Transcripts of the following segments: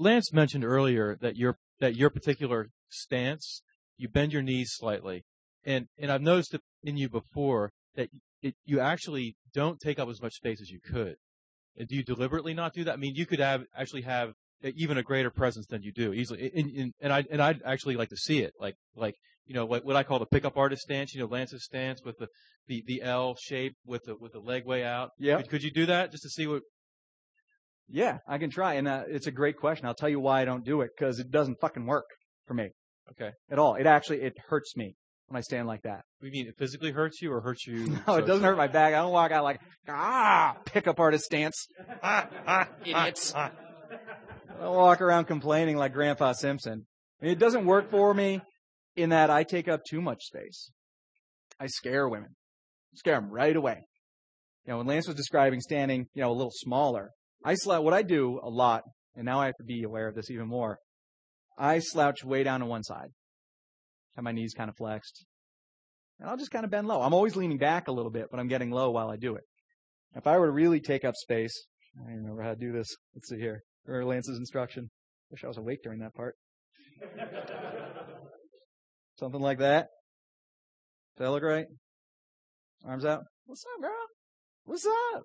Lance mentioned earlier that your particular stance, you bend your knees slightly, and I've noticed it in you before that you actually don't take up as much space as you could. And do you deliberately not do that? I mean, you could actually have even a greater presence than you do easily. And I'd actually like to see it, like what I call the pickup artist stance. Lance's stance with the L shape with the leg way out. Yeah. Could you do that just to see what? Yeah, I can try. And it's a great question. I'll tell you why I don't do it, because it doesn't fucking work for me. Okay. At all. It hurts me when I stand like that. What do you mean? It physically hurts you or hurts you? No, it doesn't hurt my back. I don't walk out like, pickup artist stance. Idiots. I don't walk around complaining like Grandpa Simpson. I mean, it doesn't work for me in that I take up too much space. I scare women. Scare them right away. When Lance was describing standing, a little smaller, what I do a lot, and now I have to be aware of this even more, I slouch way down to one side. Have my knees kind of flexed. And I'll just kind of bend low. I'm always leaning back a little bit, but I'm getting low while I do it. If I were to really take up space, I don't remember how to do this. Let's see here. Remember Lance's instruction? Wish I was awake during that part. Something like that. Does that look right? Arms out. What's up, girl? What's up?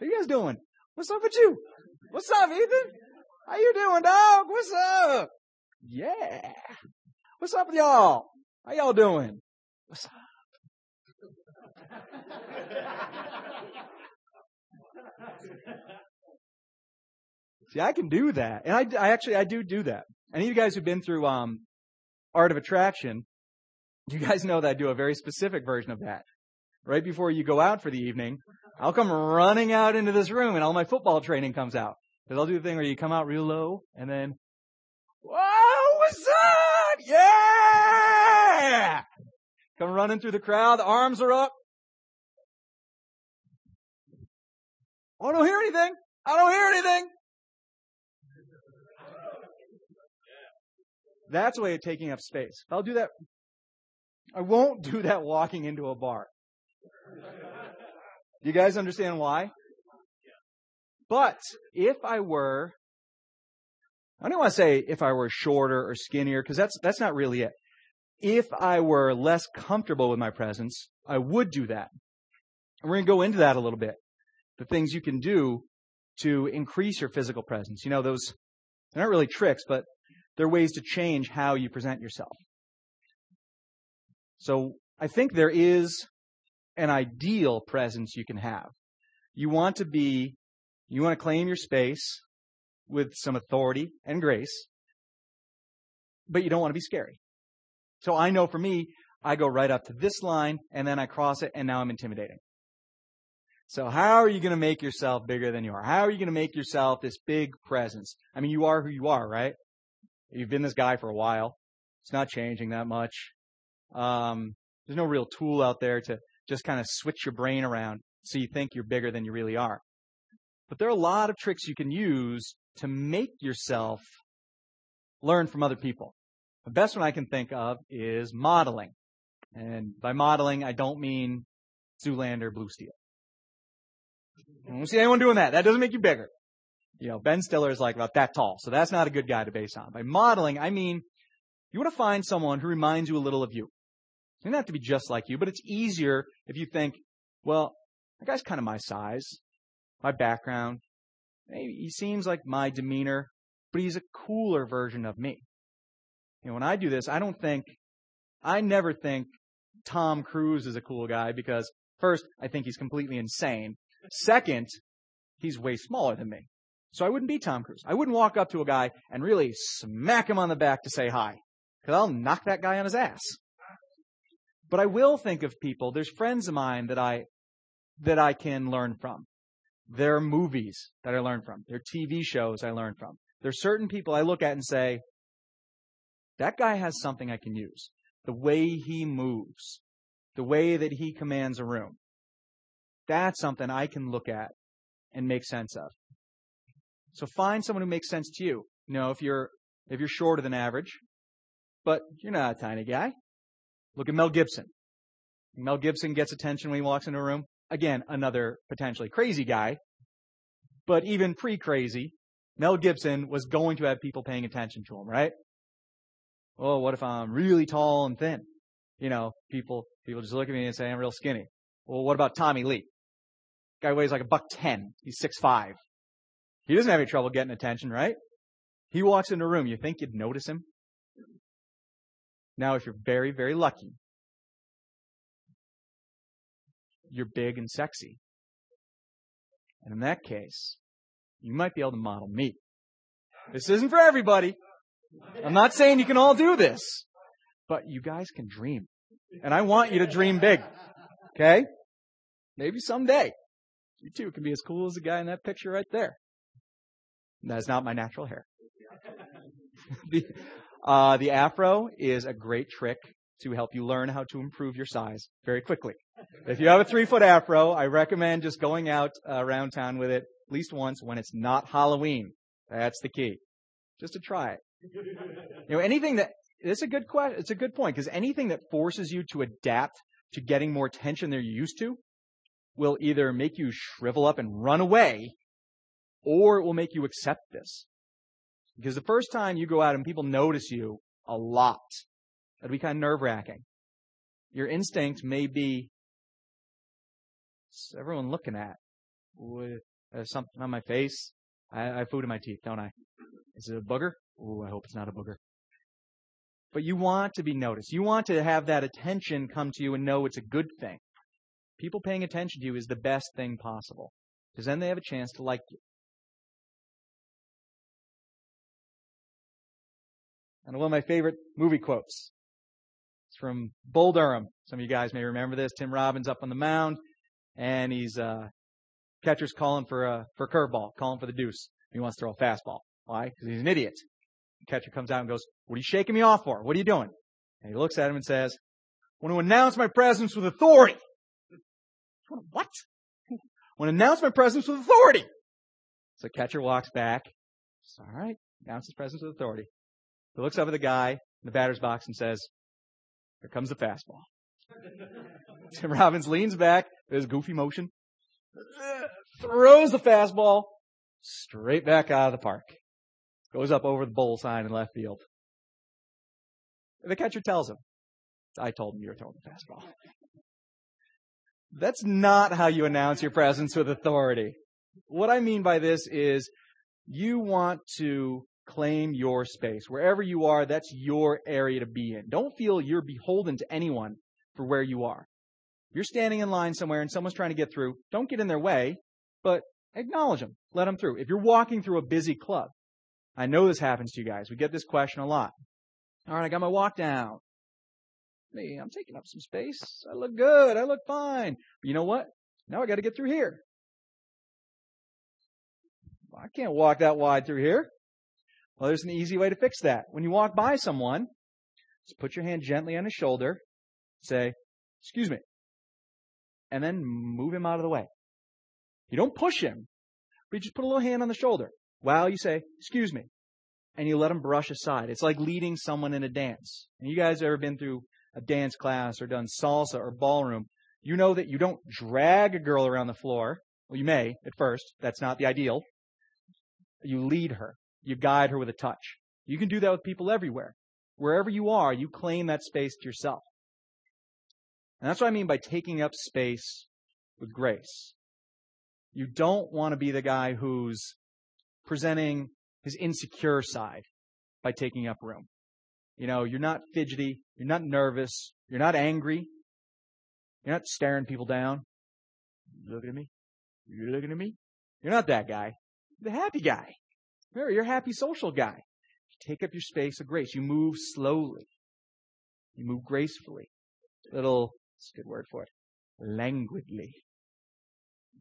How you guys doing? What's up with you? What's up, Ethan? How you doing, dog? What's up? Yeah. What's up with y'all? How y'all doing? What's up? See, I can do that. And I do that. Any of you guys who've been through Art of Attraction, you guys know that I do a very specific version of that. Right before you go out for the evening, I'll come running out into this room and all my football training comes out. Because I'll do the thing where you come out real low and then, whoa, what's up? Yeah! Come running through the crowd, the arms are up. Oh, I don't hear anything. I don't hear anything. That's a way of taking up space. I'll do that. I won't do that walking into a bar. You guys understand why? But if I were, I don't want to say if I were shorter or skinnier, because that's not really it. If I were less comfortable with my presence, I would do that. And we're going to go into that a little bit. The things you can do to increase your physical presence. Those, they're not really tricks, but they're ways to change how you present yourself. So I think there is an ideal presence you can have. You want to claim your space with some authority and grace, but you don't want to be scary. So I know for me, I go right up to this line and then I cross it and now I'm intimidating. So how are you going to make yourself bigger than you are? How are you going to make yourself this big presence? I mean, you are who you are, right? You've been this guy for a while. It's not changing that much. There's no real tool out there to just kind of switch your brain around so you think you're bigger than you really are. But there are a lot of tricks you can use to make yourself learn from other people. The best one I can think of is modeling. And by modeling, I don't mean Zoolander Blue Steel. I don't see anyone doing that. That doesn't make you bigger. Ben Stiller is like about that tall, so that's not a good guy to base on. By modeling, I mean you want to find someone who reminds you a little of you. It doesn't have to be just like you, but it's easier if you think, well, that guy's kind of my size, my background. Maybe he seems like my demeanor, but he's a cooler version of me. When I do this, I never think Tom Cruise is a cool guy because first, I think he's completely insane. Second, he's way smaller than me. So I wouldn't be Tom Cruise. I wouldn't walk up to a guy and really smack him on the back to say hi, because I'll knock that guy on his ass. But I will think of people. There's friends of mine that I can learn from. There are movies that I learn from. There are TV shows I learn from. There's certain people I look at and say, that guy has something I can use. The way he moves, the way that he commands a room. That's something I can look at and make sense of. So find someone who makes sense to you. If you're shorter than average, but you're not a tiny guy, look at Mel Gibson. Mel Gibson gets attention when he walks into a room. Again, another potentially crazy guy, but even pre-crazy, Mel Gibson was going to have people paying attention to him, right? Oh, what if I'm really tall and thin? You know, people just look at me and say I'm real skinny. Well, what about Tommy Lee? Guy weighs like $110. He's 6'5". He doesn't have any trouble getting attention, right? He walks in a room. You think you'd notice him? Now, if you're very, very lucky, you're big and sexy. And in that case, you might be able to model me. This isn't for everybody. I'm not saying you can all do this, but you guys can dream. And I want you to dream big. Okay? Maybe someday you too can be as cool as the guy in that picture right there. And that's not my natural hair. The afro is a great trick to help you learn how to improve your size very quickly. If you have a 3-foot afro, I recommend just going out around town with it at least once when it's not Halloween. That's the key. Just to try it. You know, anything that, it's a good question. It's a good point, because anything that forces you to adapt to getting more attention than you're used to will either make you shrivel up and run away, or it will make you accept this. Because the first time you go out and people notice you a lot, that'll be kind of nerve-wracking. Your instinct may be, what's everyone looking at? There's something on my face. I have food in my teeth, don't I? Is it a booger? Ooh, I hope it's not a booger. But you want to be noticed. You want to have that attention come to you and know it's a good thing. People paying attention to you is the best thing possible, because then they have a chance to like you. And one of my favorite movie quotes. It's from Bull Durham. Some of you guys may remember this. Tim Robbins up on the mound, and he's catcher's calling for a curveball, calling for the deuce. He wants to throw a fastball. Why? Because he's an idiot. The catcher comes out and goes, "What are you shaking me off for? What are you doing?" And he looks at him and says, "I want to announce my presence with authority." What? "I want to announce my presence with authority." So the catcher walks back. Says, "All right, announce his presence with authority." He looks over the guy in the batter's box and says, "Here comes the fastball." Tim Robbins leans back, there's a goofy motion, throws the fastball straight back out of the park. Goes up over the bowl sign in left field. The catcher tells him, "I told him you were throwing the fastball." That's not how you announce your presence with authority. What I mean by this is you want to claim your space. Wherever you are, that's your area to be in. Don't feel you're beholden to anyone for where you are. If you're standing in line somewhere and someone's trying to get through, don't get in their way, but acknowledge them. Let them through. If you're walking through a busy club, I know this happens to you guys. We get this question a lot. All right, I got my walk down. Hey, I'm taking up some space. I look good. I look fine. But you know what? Now I got to get through here. I can't walk that wide through here. Well, there's an easy way to fix that. When you walk by someone, just put your hand gently on his shoulder, say, "Excuse me," and then move him out of the way. You don't push him, but you just put a little hand on the shoulder while you say, "Excuse me," and you let him brush aside. It's like leading someone in a dance. And you guys ever been through a dance class or done salsa or ballroom? You know that you don't drag a girl around the floor. Well, you may at first. That's not the ideal. You lead her. You guide her with a touch. You can do that with people everywhere. Wherever you are, you claim that space to yourself. And that's what I mean by taking up space with grace. You don't want to be the guy who's presenting his insecure side by taking up room. You know, you're not fidgety. You're not nervous. You're not angry. You're not staring people down. You looking at me? You looking at me? You're not that guy. You're the happy guy. You're a happy social guy. You take up your space with grace. You move slowly. You move gracefully. It's a good word for it. Languidly.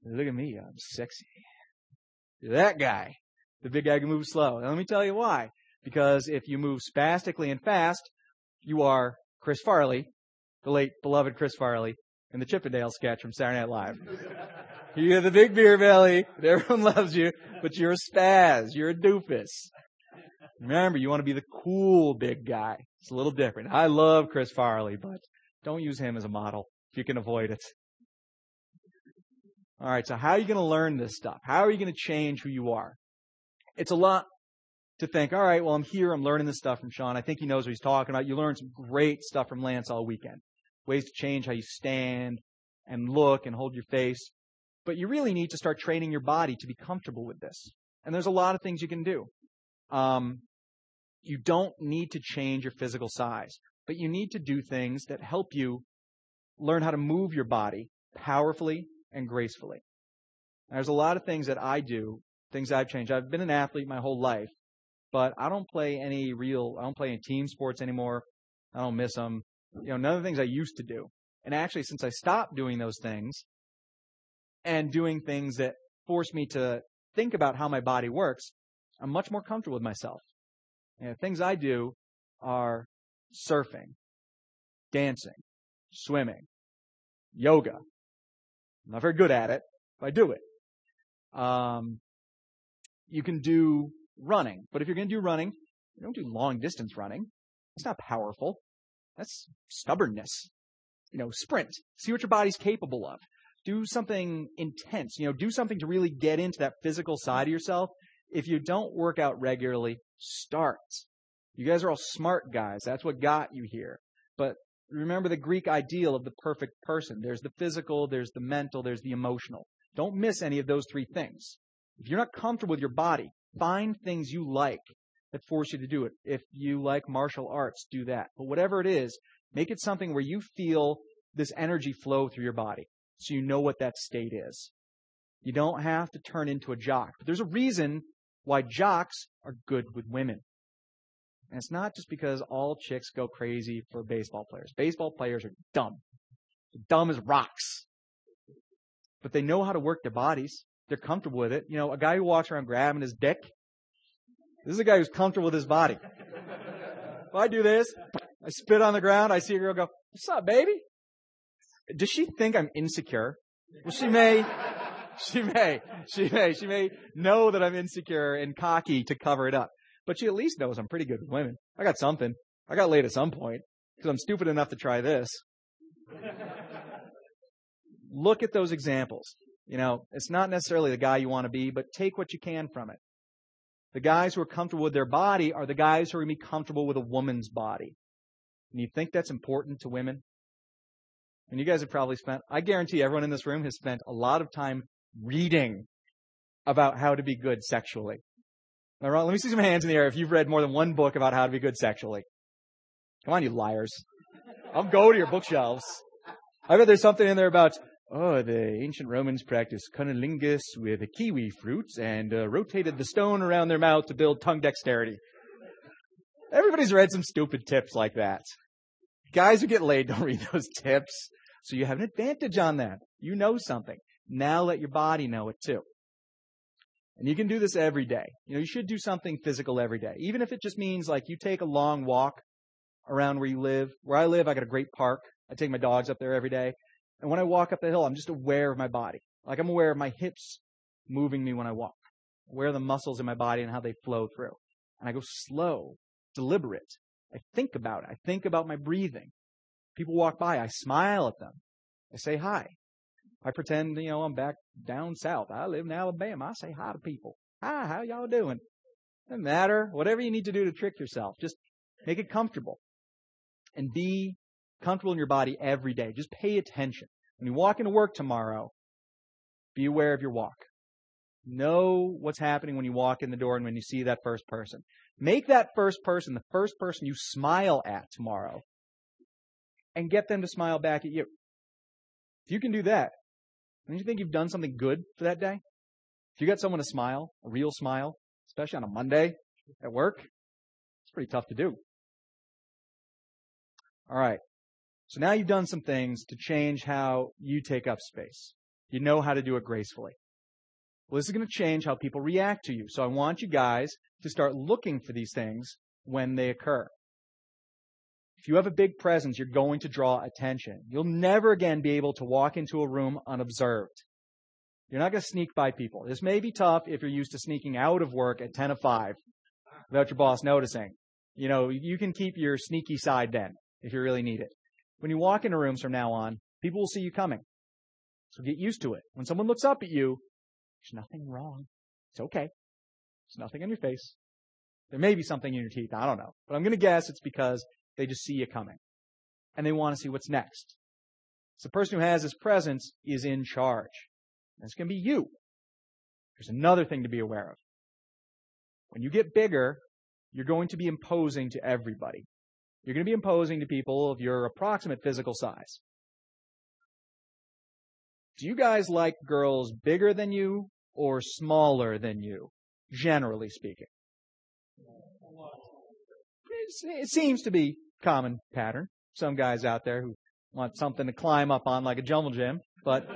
Look at me. I'm sexy. You're that guy. The big guy can move slow. Now let me tell you why. Because if you move spastically and fast, you are Chris Farley, the late beloved Chris Farley, in the Chippendale sketch from Saturday Night Live. You have the big beer belly, and everyone loves you, but you're a spaz. You're a doofus. Remember, you want to be the cool big guy. It's a little different. I love Chris Farley, but don't use him as a model if you can avoid it. All right, so how are you going to learn this stuff? How are you going to change who you are? it's a lot to think, all right, well, I'm here. I'm learning this stuff from Sean. I think he knows what he's talking about. You learn some great stuff from Lance all weekend. Ways to change how you stand and look and hold your face. But you really need to start training your body to be comfortable with this. And there's a lot of things you can do. You don't need to change your physical size, but you need to do things that help you learn how to move your body powerfully and gracefully. There's a lot of things that I do, things I've changed. I've been an athlete my whole life, but I don't play any team sports anymore. I don't miss them. None of the things I used to do. And actually, since I stopped doing those things and doing things that force me to think about how my body works, I'm much more comfortable with myself. Things I do are surfing, dancing, swimming, yoga. I'm not very good at it, but I do it. You can do running, but if you're going to do running, you don't do long distance running. It's not powerful. That's stubbornness. Sprint. See what your body's capable of. Do something intense. Do something to really get into that physical side of yourself. If you don't work out regularly, start. You guys are all smart guys. That's what got you here. But remember the Greek ideal of the perfect person. There's the physical, there's the mental, there's the emotional. Don't miss any of those three things. If you're not comfortable with your body, find things you like that force you to do it. If you like martial arts, do that. But whatever it is, make it something where you feel this energy flow through your body so you know what that state is. You don't have to turn into a jock. But there's a reason why jocks are good with women. And it's not just because all chicks go crazy for baseball players. Baseball players are dumb. They're dumb as rocks. But they know how to work their bodies. They're comfortable with it. A guy who walks around grabbing his dick, this is a guy who's comfortable with his body. If I do this, I spit on the ground, I see a girl go, "What's up, baby?" Does she think I'm insecure? Well, she may know that I'm insecure and cocky to cover it up. But she at least knows I'm pretty good with women. I got something. I got laid at some point because I'm stupid enough to try this. Look at those examples. It's not necessarily the guy you want to be, but take what you can from it. The guys who are comfortable with their body are the guys who are going to be comfortable with a woman's body. And you think that's important to women? And you guys have probably I guarantee everyone in this room has spent a lot of time reading about how to be good sexually. All right, let me see some hands in the air if you've read more than one book about how to be good sexually. Come on, you liars. I'll go to your bookshelves. I bet there's something in there about, the ancient Romans practiced cunnilingus with kiwi fruits and rotated the stone around their mouth to build tongue dexterity. Everybody's read some stupid tips like that. Guys who get laid don't read those tips. So you have an advantage on that. You know something. Now let your body know it too. And you can do this every day. You should do something physical every day. Even if it just means like you take a long walk around where you live. Where I live, I got a great park. I take my dogs up there every day. And when I walk up the hill, I'm just aware of my body. Like I'm aware of my hips moving me when I walk. Aware of the muscles in my body and how they flow through. And I go slow, deliberate. I think about it. I think about my breathing. People walk by. I smile at them. I say hi. I pretend, I'm back down south. I live in Alabama. I say hi to people. Hi, how y'all doing? Doesn't matter. Whatever you need to do to trick yourself. Just make it comfortable. And be comfortable in your body every day. Just pay attention. When you walk into work tomorrow, be aware of your walk. Know what's happening when you walk in the door and when you see that first person. Make that first person the first person you smile at tomorrow. And get them to smile back at you. If you can do that, don't you think you've done something good for that day? If you got someone to smile, a real smile, especially on a Monday at work, it's pretty tough to do. All right. So now you've done some things to change how you take up space. You know how to do it gracefully. Well, this is going to change how people react to you. So I want you guys to start looking for these things when they occur. If you have a big presence, you're going to draw attention. You'll never again be able to walk into a room unobserved. You're not going to sneak by people. This may be tough if you're used to sneaking out of work at 10 to 5 without your boss noticing. You can keep your sneaky side then if you really need it. When you walk into rooms from now on, people will see you coming. So get used to it. When someone looks up at you, there's nothing wrong. It's okay. There's nothing on your face. There may be something in your teeth. I don't know. But I'm going to guess it's because they just see you coming. And they want to see what's next. So the person who has this presence is in charge. That's going to be you. There's another thing to be aware of. When you get bigger, you're going to be imposing to everybody. You're going to be imposing to people of your approximate physical size. Do you guys like girls bigger than you or smaller than you, generally speaking? It seems to be a common pattern. Some guys out there who want something to climb up on like a jungle gym, but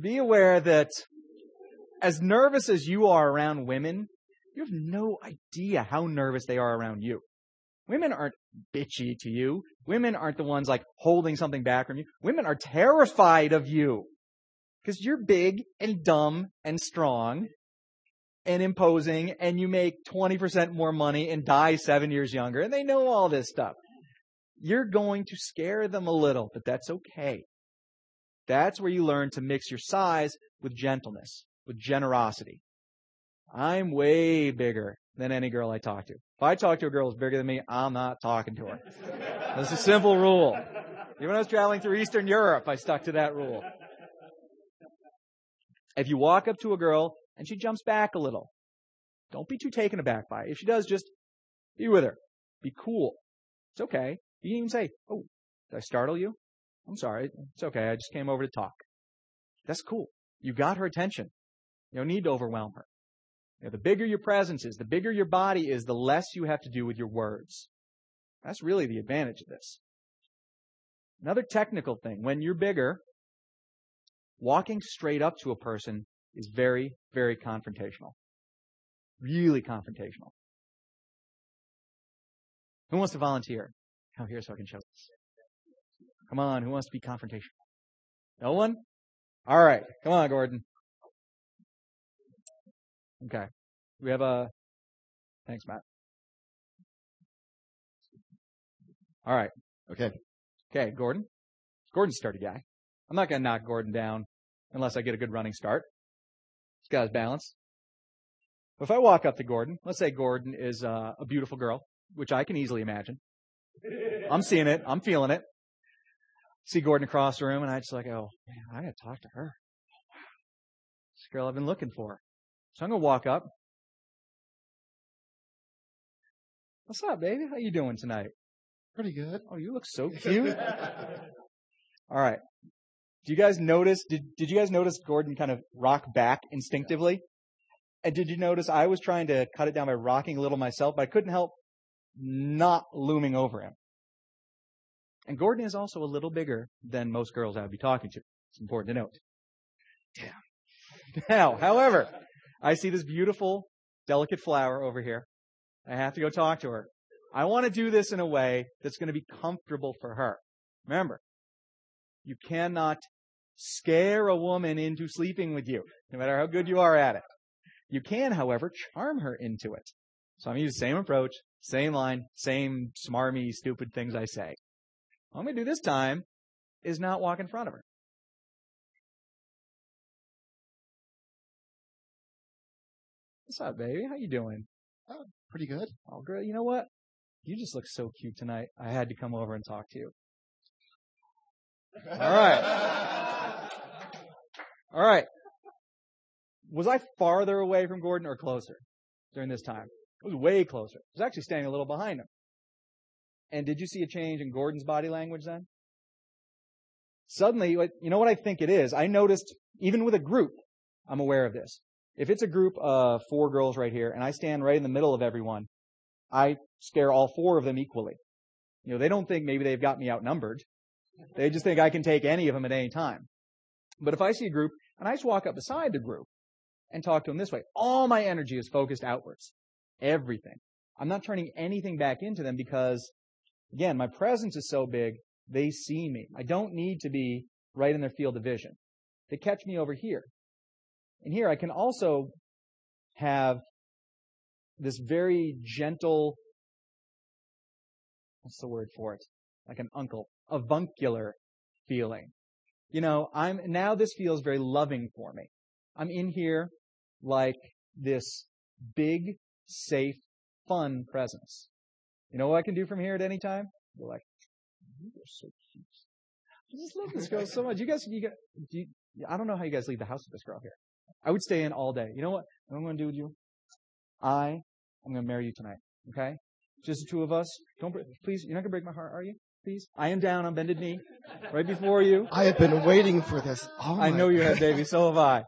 be aware that as nervous as you are around women, you have no idea how nervous they are around you. Women aren't bitchy to you. Women aren't the ones like holding something back from you. Women are terrified of you because you're big and dumb and strong and imposing, and you make 20% more money and die 7 years younger, and they know all this stuff. You're going to scare them a little, but that's okay. That's where you learn to mix your size with gentleness, with generosity. I'm way bigger than any girl I talk to. If I talk to a girl who's bigger than me, I'm not talking to her. That's a simple rule. Even when I was traveling through Eastern Europe, I stuck to that rule. If you walk up to a girl and she jumps back a little, don't be too taken aback by it. If she does, just be with her. Be cool. It's okay. You can even say, "Oh, did I startle you? I'm sorry. It's okay. I just came over to talk." That's cool. You got her attention. You don't need to overwhelm her. The bigger your presence is, the bigger your body is, the less you have to do with your words. That's really the advantage of this. Another technical thing, when you're bigger, walking straight up to a person is very, very confrontational. Really confrontational. Who wants to volunteer? Come here so I can show this. Come on, who wants to be confrontational? No one? All right, come on, Gordon. Okay. We have a... Thanks, Matt. All right. Okay, Gordon. Gordon's a sturdy guy. I'm not going to knock Gordon down unless I get a good running start. This guy's balanced. If I walk up to Gordon, let's say Gordon is a beautiful girl, which I can easily imagine. I'm seeing it. I'm feeling it. See Gordon across the room, and I just like, oh, man, I got to talk to her. This girl I've been looking for. So I'm going to walk up. What's up, baby? How you doing tonight? Pretty good. Oh, you look so cute. All right. Do you guys notice, did you guys notice Gordon kind of rock back instinctively? And did you notice I was trying to cut it down by rocking a little myself, but I couldn't help not looming over him. And Gordon is also a little bigger than most girls I would be talking to. It's important to note. Yeah. Now, however, I see this beautiful, delicate flower over here. I have to go talk to her. I want to do this in a way that's going to be comfortable for her. Remember, you cannot scare a woman into sleeping with you, no matter how good you are at it. You can, however, charm her into it. So I'm going to use the same approach, same line, same smarmy, stupid things I say. What I'm going to do this time is not walk in front of her. What's up, baby? How you doing? Oh, pretty good. Oh, girl, you know what? You just look so cute tonight. I had to come over and talk to you. All right. All right. Was I farther away from Gordon or closer during this time? It was way closer. I was actually standing a little behind him. And did you see a change in Gordon's body language then? Suddenly, you know what I think it is? I noticed, even with a group, I'm aware of this. If it's a group of 4 girls right here, and I stand right in the middle of everyone, I scare all 4 of them equally. You know, they don't think maybe they've got me outnumbered. They just think I can take any of them at any time. But if I see a group, and I just walk up beside the group and talk to them this way, all my energy is focused outwards. Everything. I'm not turning anything back into them because, again, my presence is so big, they see me. I don't need to be right in their field of vision. They catch me over here. And here I can also have this very gentle, what's the word for it? Like an uncle, avuncular feeling. You know, now this feels very loving for me. I'm in here like this big, safe, fun presence. You know what I can do from here at any time? Go like, you are so cute. I just love this girl so much. I don't know how you guys leave the house with this girl here. I would stay in all day. You know what? What I'm going to do with you? I'm going to marry you tonight. Okay? Just the two of us. Please, you're not going to break my heart, are you? Please. I am down on bended knee right before you. I have been waiting for this. I know you have, baby. So have I.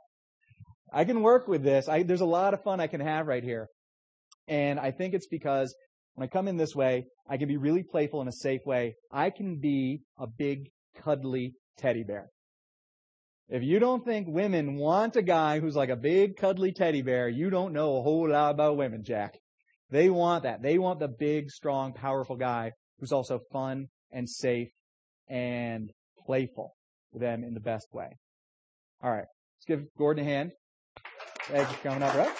I can work with this. There's a lot of fun I can have right here. And I think it's because when I come in this way, I can be really playful in a safe way. I can be a big, cuddly teddy bear. If you don't think women want a guy who's like a big, cuddly teddy bear, you don't know a whole lot about women, Jack. They want that. They want the big, strong, powerful guy who's also fun and safe and playful with them in the best way. All right. Let's give Gordon a hand. Thanks for coming up, right?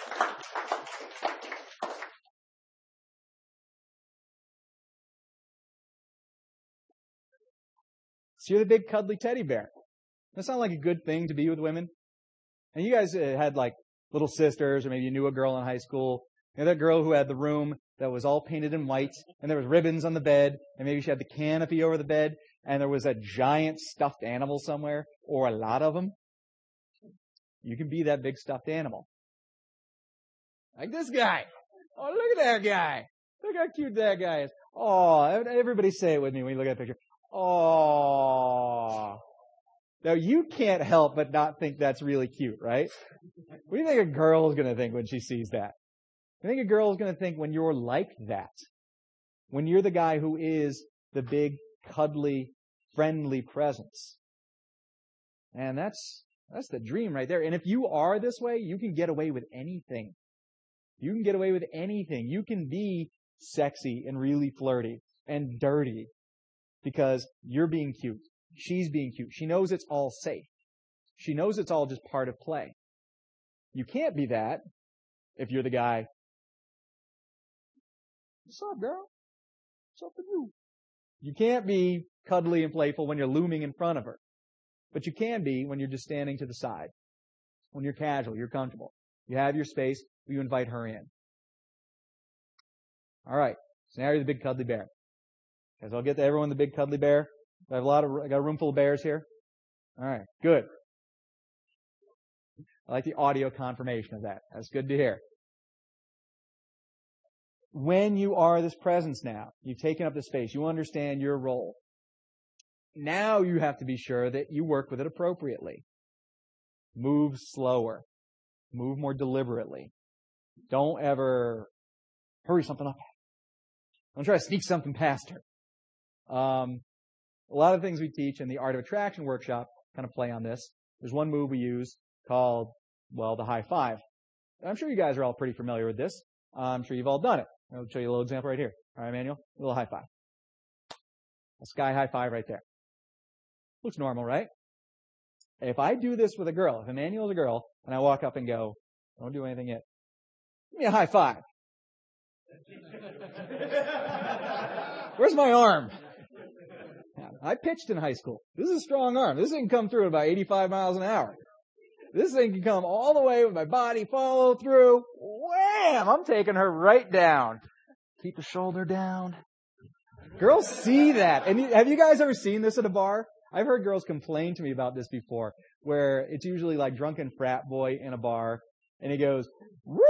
So you're the big, cuddly teddy bear. That sounds like a good thing to be with women. And you guys had like little sisters, or maybe you knew a girl in high school. You know that girl who had the room that was all painted in white, and there was ribbons on the bed, and maybe she had the canopy over the bed, and there was a giant stuffed animal somewhere, or a lot of them. You can be that big stuffed animal. Like this guy. Oh, look at that guy. Look how cute that guy is. Oh, everybody say it with me when you look at that picture. Oh. Now, you can't help but not think that's really cute, right? What do you think a girl is going to think when she sees that? I think a girl is going to think when you're like that, when you're the guy who is the big, cuddly, friendly presence. And that's the dream right there. And if you are this way, you can get away with anything. You can get away with anything. You can be sexy and really flirty and dirty because you're being cute. She's being cute. She knows it's all safe. She knows it's all just part of play. You can't be that if you're the guy. What's up, girl? What's up with you? You can't be cuddly and playful when you're looming in front of her. But you can be when you're just standing to the side. When you're casual, you're comfortable. You have your space, you invite her in. All right. So now you're the big cuddly bear. Guys, I'll get to everyone the big cuddly bear. I got a room full of bears here. All right. Good. I like the audio confirmation of that. That's good to hear. When you are this presence now, you've taken up the space, you understand your role. Now you have to be sure that you work with it appropriately. Move slower. Move more deliberately. Don't ever hurry something up. Don't try to sneak something past her. A lot of things we teach in the Art of Attraction workshop kind of play on this. There's one move we use called, the high five. I'm sure you guys are all pretty familiar with this. I'm sure you've all done it. I'll show you a little example right here. All right, Emmanuel? A little high five. A sky high five right there. Looks normal, right? If I do this with a girl, if Emmanuel's a girl, and I walk up and go, don't do anything yet. Give me a high five. Where's my arm? I pitched in high school. This is a strong arm. This thing can come through at about 85 miles an hour. This thing can come all the way with my body, follow through. Wham! I'm taking her right down. Keep the shoulder down. Girls see that. And have you guys ever seen this at a bar? I've heard girls complain to me about this before, where it's usually like drunken frat boy in a bar, and he goes, woo!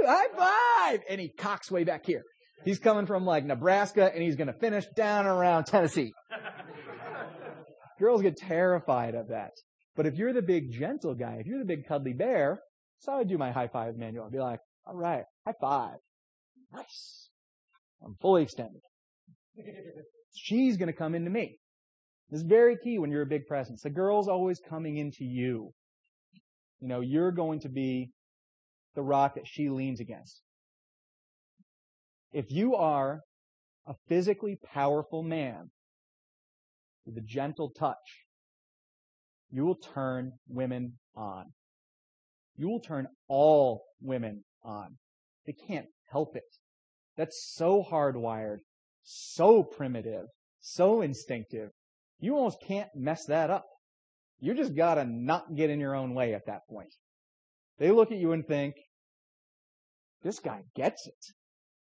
High five! And he cocks way back here. He's coming from like Nebraska, and he's going to finish down around Tennessee. Girls get terrified of that. But if you're the big gentle guy, if you're the big cuddly bear, that's how I do my high five manual. I'd be like, all right, high five. Nice. I'm fully extended. She's going to come into me. This is very key when you're a big presence. The girl's always coming into you. You know, you're going to be the rock that she leans against. If you are a physically powerful man with a gentle touch, you will turn women on. You will turn all women on. They can't help it. That's so hardwired, so primitive, so instinctive. You almost can't mess that up. You just gotta not get in your own way at that point. They look at you and think, this guy gets it.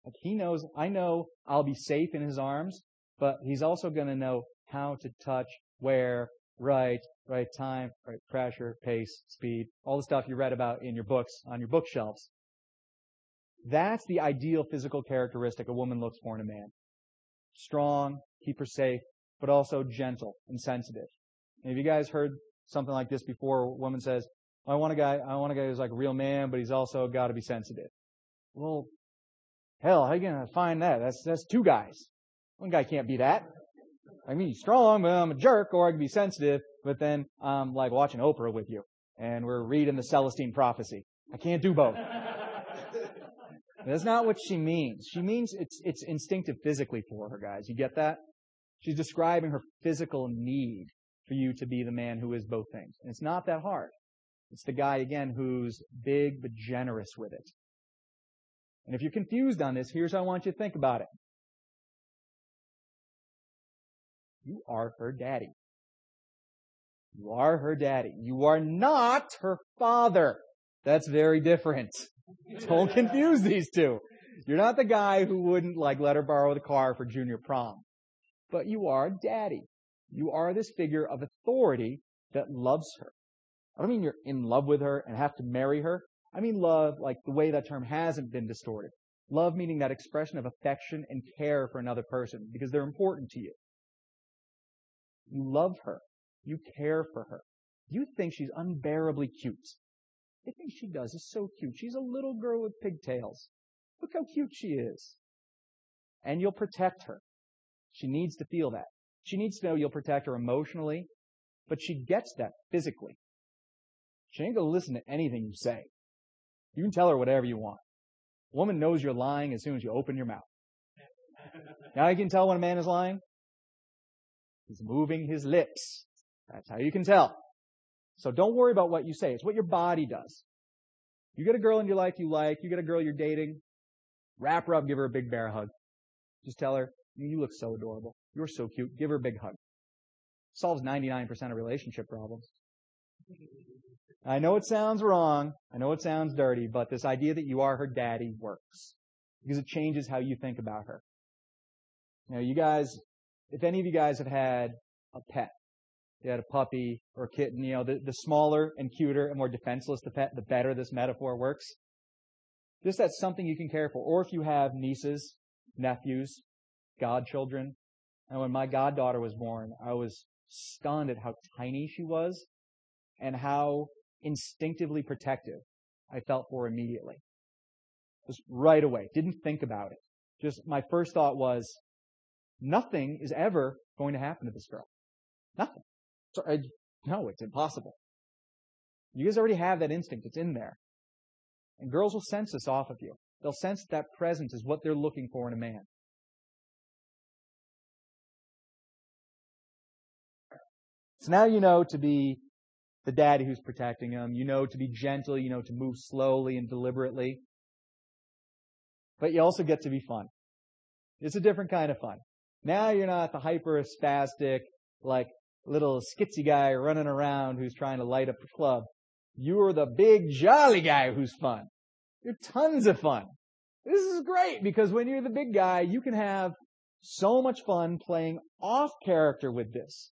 Like he knows, I know I'll be safe in his arms, but he's also going to know how to touch, where, right time, right pressure, pace, speed, all the stuff you read about in your books, on your bookshelves. That's the ideal physical characteristic a woman looks for in a man. Strong, keep her safe, but also gentle and sensitive. And have you guys heard something like this before? A woman says, I want a guy who's like a real man, but he's also got to be sensitive. Well, hell, how are you going to find that? That's two guys. One guy can't be that. I mean, he's strong, but I'm a jerk, or I can be sensitive, but then I'm like watching Oprah with you, and we're reading the Celestine prophecy. I can't do both. That's not what she means. She means it's instinctive physically for her, guys. You get that? She's describing her physical need for you to be the man who is both things. And it's not that hard. It's the guy, again, who's big but generous with it. And if you're confused on this, here's how I want you to think about it. You are her daddy. You are her daddy. You are not her father. That's very different. Don't confuse these two. You're not the guy who wouldn't let her borrow the car for junior prom. But you are daddy. You are this figure of authority that loves her. I don't mean you're in love with her and have to marry her. I mean love like the way that term hasn't been distorted. Love meaning that expression of affection and care for another person because they're important to you. You love her. You care for her. You think she's unbearably cute. I think she does. It's so cute. She's a little girl with pigtails. Look how cute she is. And you'll protect her. She needs to feel that. She needs to know you'll protect her emotionally, but she gets that physically. She ain't going to listen to anything you say. You can tell her whatever you want. A woman knows you're lying as soon as you open your mouth. Now you can tell when a man is lying. He's moving his lips. That's how you can tell. So don't worry about what you say. It's what your body does. You get a girl in your life you like. You get a girl you're dating. Wrap her up. Give her a big bear hug. Just tell her, you look so adorable. You're so cute. Give her a big hug. Solves 99% of relationship problems. I know it sounds wrong. I know it sounds dirty, but this idea that you are her daddy works because it changes how you think about her. Now, you guys, if any of you guys have had a pet, you had a puppy or a kitten, the smaller and cuter and more defenseless the pet, the better this metaphor works. Just that's something you can care for. Or if you have nieces, nephews, godchildren. And when my goddaughter was born, I was stunned at how tiny she was and how instinctively protective I felt for her immediately. Just right away. Didn't think about it. Just my first thought was, nothing is ever going to happen to this girl. Nothing. No, it's impossible. You guys already have that instinct. It's in there. And girls will sense this off of you. They'll sense that presence is what they're looking for in a man. So now you know to be the daddy who's protecting them. You know to be gentle. You know to move slowly and deliberately. But you also get to be fun. It's a different kind of fun. Now you're not the hyper-spastic, little skitsy guy running around who's trying to light up the club. You're the big jolly guy who's fun. You're tons of fun. This is great because when you're the big guy, you can have so much fun playing off character with this.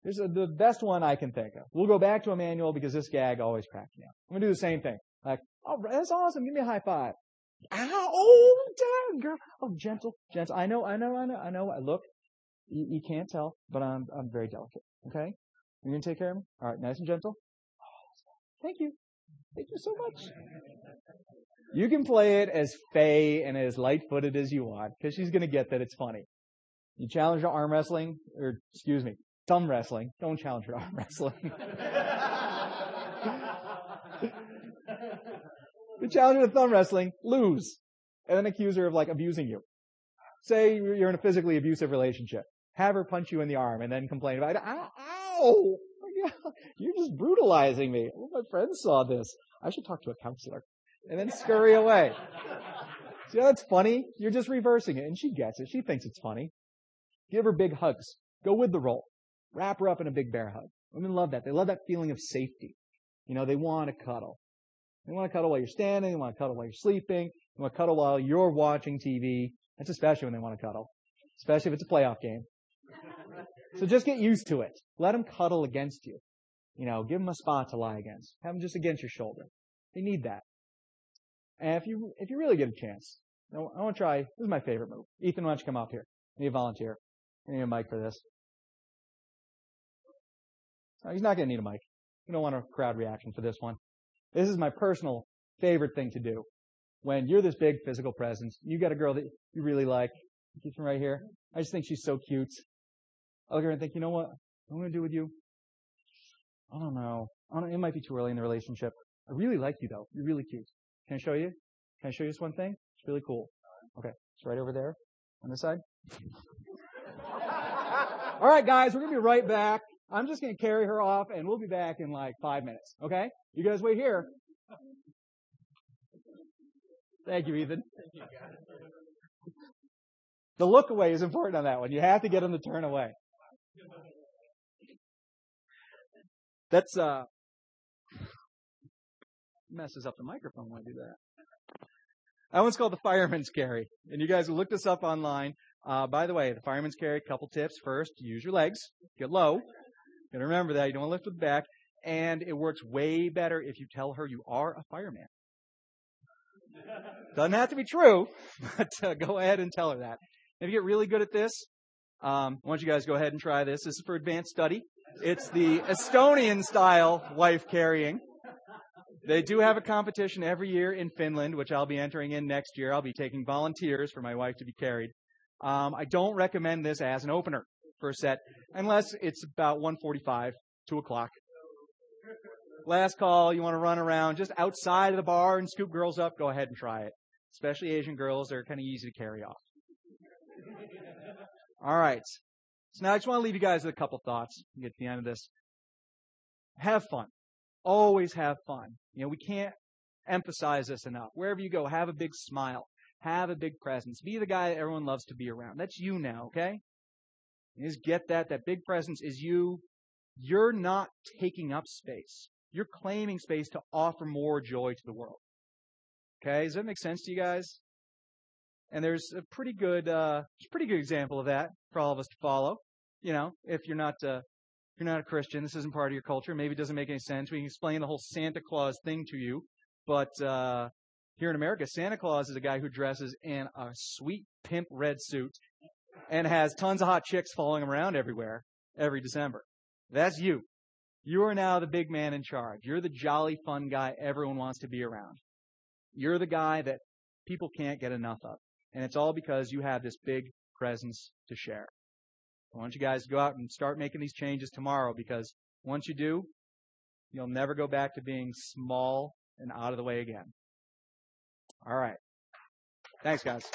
This is the best one I can think of. We'll go back to Emmanuel because this gag always cracks me up. I'm going to do the same thing. Oh, that's awesome. Give me a high five. Ow, oh, damn, girl. Oh, gentle. I know. Look, you can't tell, but I'm very delicate. Okay? You're going to take care of me? All right, nice and gentle. Thank you. Thank you so much. You can play it as fey and as light-footed as you want because she's going to get that it's funny. You challenge her arm wrestling, thumb wrestling. Don't challenge her arm wrestling. You challenge her to thumb wrestling, lose, and then accuse her of abusing you. Say you're in a physically abusive relationship. Have her punch you in the arm and then complain about it. Ow! You're just brutalizing me. Oh, my friends saw this. I should talk to a counselor. And then scurry away. See how that's funny? You're just reversing it. And she gets it. She thinks it's funny. Give her big hugs. Go with the role. Wrap her up in a big bear hug. Women love that. They love that feeling of safety. They want to cuddle. They want to cuddle while you're standing. They want to cuddle while you're sleeping. They want to cuddle while you're watching TV. That's especially when they want to cuddle, especially if it's a playoff game. So just get used to it. Let them cuddle against you. Give them a spot to lie against. Have them just against your shoulder. They need that. And if you really get a chance, I want to try. This is my favorite move. Ethan, why don't you come up here? I need a volunteer. I need a mic for this. No, he's not going to need a mic. You don't want a crowd reaction for this one. This is my personal favorite thing to do. When you're this big physical presence, you got a girl that you really like. Keep from right here. I just think she's so cute. I look at her and think, you know what I'm going to do with you? I don't know. It might be too early in the relationship. I really like you, though. You're really cute. Can I show you? Can I show you this one thing? It's really cool. Okay. It's right over there on this side. All right, guys. We're going to be right back. I'm just going to carry her off, and we'll be back in like 5 minutes. Okay? You guys wait here. Thank you, Ethan. The look away is important on that one. You have to get them to turn away. That's messes up the microphone when I do that. That one's called the fireman's carry. And you guys will look this up online. By the way, the fireman's carry, couple tips. First, use your legs. Get low. You gotta remember that. You don't want to lift with the back. And it works way better if you tell her you are a fireman. Doesn't have to be true, but go ahead and tell her that. If you get really good at this, I want you guys to go ahead and try this. This is for advanced study. It's the Estonian-style wife carrying. They do have a competition every year in Finland, which I'll be entering in next year. I'll be taking volunteers for my wife to be carried. I don't recommend this as an opener for a set, unless it's about 1:45, 2 o'clock. Last call, you want to run around just outside of the bar and scoop girls up, go ahead and try it. Especially Asian girls, they're kind of easy to carry off. All right. So now I just want to leave you guys with a couple thoughts. Get to the end of this. Have fun. Always have fun. We can't emphasize this enough. Wherever you go, have a big smile. Have a big presence. Be the guy that everyone loves to be around. That's you now, okay? You just get that. That big presence is you. You're not taking up space. You're claiming space to offer more joy to the world. Okay? Does that make sense to you guys? And there's a pretty good example of that for all of us to follow. If you're not a Christian, this isn't part of your culture. Maybe it doesn't make any sense. We can explain the whole Santa Claus thing to you. But here in America, Santa Claus is a guy who dresses in a sweet pimp red suit and has tons of hot chicks following him around everywhere every December. That's you. You are now the big man in charge. You're the jolly, fun guy everyone wants to be around. You're the guy that people can't get enough of. And it's all because you have this big presence to share. I want you guys to go out and start making these changes tomorrow, because once you do, you'll never go back to being small and out of the way again. All right. Thanks, guys.